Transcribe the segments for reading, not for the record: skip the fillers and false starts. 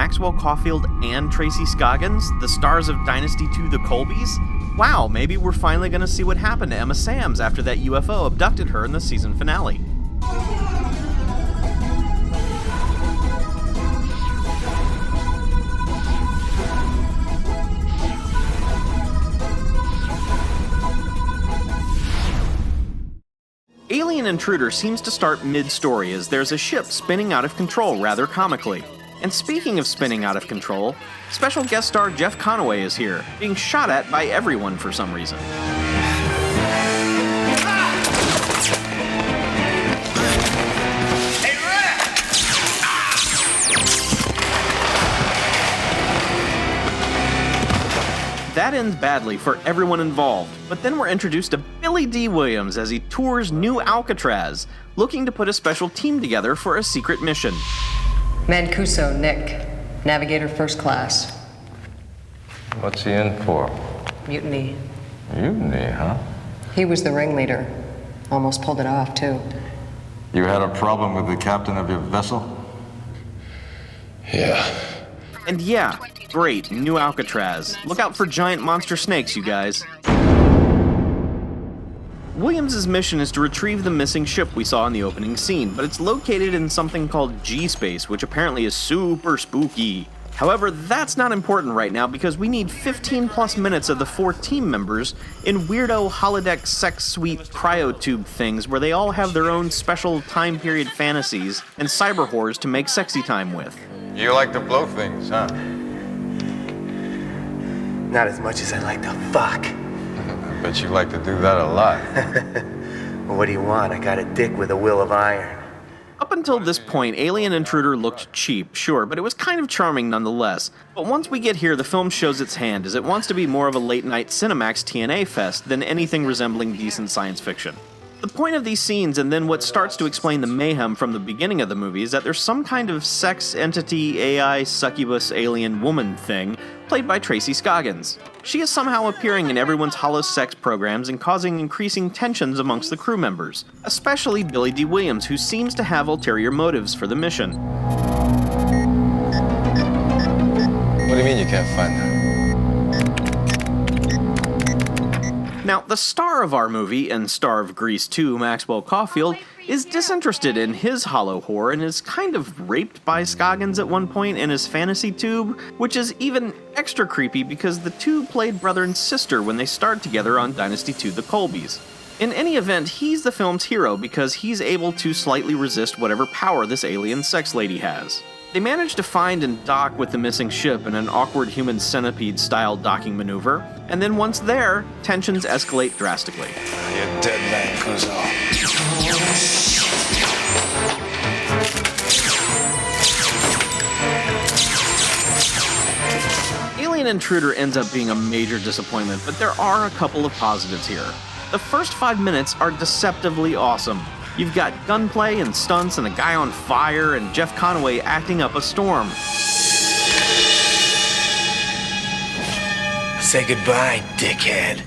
Maxwell Caulfield and Tracy Scoggins, the stars of Dynasty 2 The Colbys? Wow, maybe we're finally going to see what happened to Emma Samms after that UFO abducted her in the season finale. Alien Intruder seems to start mid-story as there's a ship spinning out of control rather comically. And speaking of spinning out of control, special guest star Jeff Conaway is here, being shot at by everyone for some reason. That ends badly for everyone involved, but then we're introduced to Billy D. Williams as he tours New Alcatraz, looking to put a special team together for a secret mission. Mancuso, Nick. Navigator first class. What's he in for? Mutiny. Mutiny, huh? He was the ringleader. Almost pulled it off, too. You had a problem with the captain of your vessel? Yeah. And yeah, great, New Alcatraz. Look out for giant monster snakes, you guys. Williams' mission is to retrieve the missing ship we saw in the opening scene, but it's located in something called G-Space, which apparently is super spooky. However, that's not important right now because we need 15 plus minutes of the 4 team members in weirdo holodeck sex suite cryotube things where they all have their own special time period fantasies and cyber whores to make sexy time with. You like to blow things, huh? Not as much as I like to fuck. I bet you like to do that a lot. Well, what do you want? I got a dick with a will of iron. Up until this point, Alien Intruder looked cheap, sure, but it was kind of charming nonetheless. But once we get here, the film shows its hand, as it wants to be more of a late-night Cinemax TNA fest than anything resembling decent science fiction. The point of these scenes, and then what starts to explain the mayhem from the beginning of the movie, is that there's some kind of sex entity, AI, succubus, alien woman thing, played by Tracy Scoggins. She is somehow appearing in everyone's hollow sex programs and causing increasing tensions amongst the crew members, especially Billy D. Williams, who seems to have ulterior motives for the mission. What do you mean you can't find her? Now, the star of our movie, and star of Grease 2, Maxwell Caulfield, is disinterested in his hollow whore and is kind of raped by Scoggins at one point in his fantasy tube, which is even extra creepy because the two played brother and sister when they starred together on Dynasty 2 The Colbys. In any event, he's the film's hero because he's able to slightly resist whatever power this alien sex lady has. They manage to find and dock with the missing ship in an awkward human centipede-style docking maneuver, and then once there, tensions escalate drastically. You're dead, Mancuso. Alien Intruder ends up being a major disappointment, but there are a couple of positives here. The first 5 minutes are deceptively awesome. You've got gunplay and stunts and a guy on fire and Jeff Conaway acting up a storm. Say goodbye, dickhead.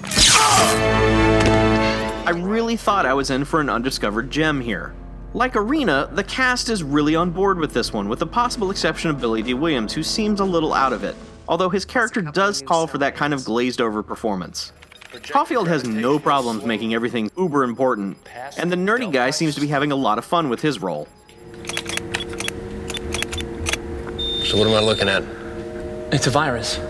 I really thought I was in for an undiscovered gem here. Like Arena, the cast is really on board with this one, with the possible exception of Billy D. Williams, who seems a little out of it, although his character does call for that kind of glazed-over performance. Caulfield has no problems making everything uber important, and the nerdy guy seems to be having a lot of fun with his role. So what am I looking at? It's a virus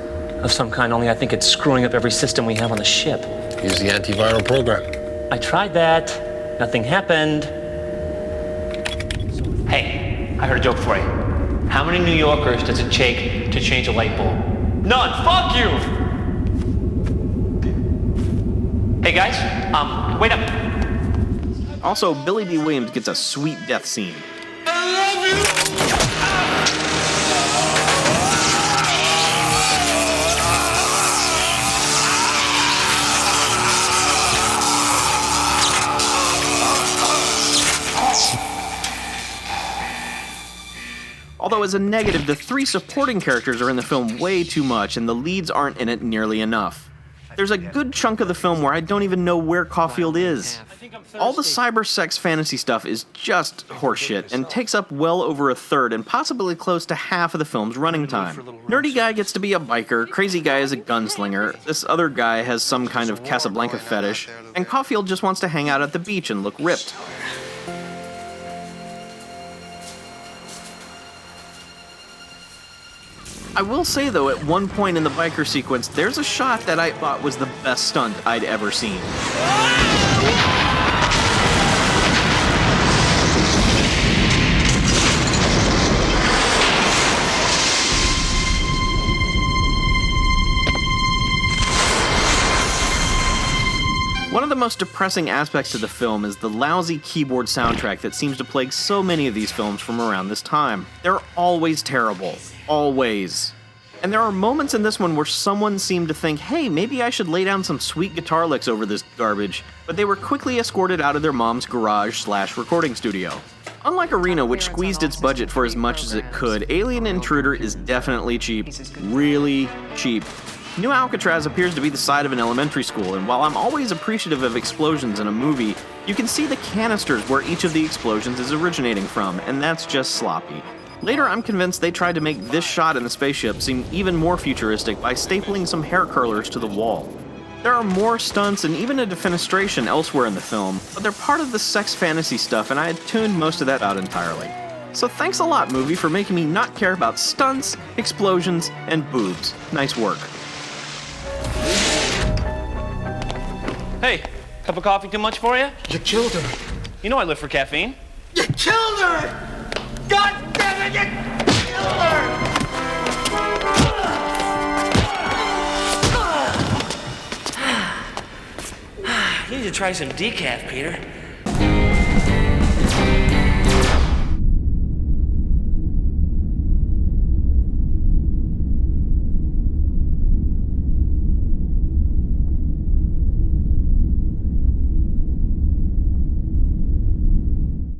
of some kind, only I think it's screwing up every system we have on the ship. Use the antiviral program. I tried that. Nothing happened. Hey, I heard a joke for you. How many New Yorkers does it take to change a light bulb? None. Fuck you! Hey guys, wait up. Also, Billy D. Williams gets a sweet death scene. Although as a negative, the 3 supporting characters are in the film way too much, and the leads aren't in it nearly enough. There's a good chunk of the film where I don't even know where Caulfield is. All the cyber sex fantasy stuff is just horseshit and takes up well over a third and possibly close to half of the film's running time. Nerdy guy gets to be a biker, crazy guy is a gunslinger, this other guy has some kind of Casablanca fetish, and Caulfield just wants to hang out at the beach and look ripped. I will say though, at one point in the biker sequence, there's a shot that I thought was the best stunt I'd ever seen. One of the most depressing aspects to the film is the lousy keyboard soundtrack that seems to plague so many of these films from around this time. They're always terrible. Always. And there are moments in this one where someone seemed to think, hey, maybe I should lay down some sweet guitar licks over this garbage, but they were quickly escorted out of their mom's garage/recording studio. Unlike Arena, which squeezed its budget for as much as it could, Alien Intruder is definitely cheap. Really cheap. New Alcatraz appears to be the side of an elementary school, and while I'm always appreciative of explosions in a movie, you can see the canisters where each of the explosions is originating from, and that's just sloppy. Later, I'm convinced they tried to make this shot in the spaceship seem even more futuristic by stapling some hair curlers to the wall. There are more stunts and even a defenestration elsewhere in the film, but they're part of the sex fantasy stuff, and I had tuned most of that out entirely. So thanks a lot, movie, for making me not care about stunts, explosions, and boobs. Nice work. Hey, cup of coffee too much for you? You killed her. You know I live for caffeine. You killed her! God damn it, you killed her! You need to try some decaf, Peter.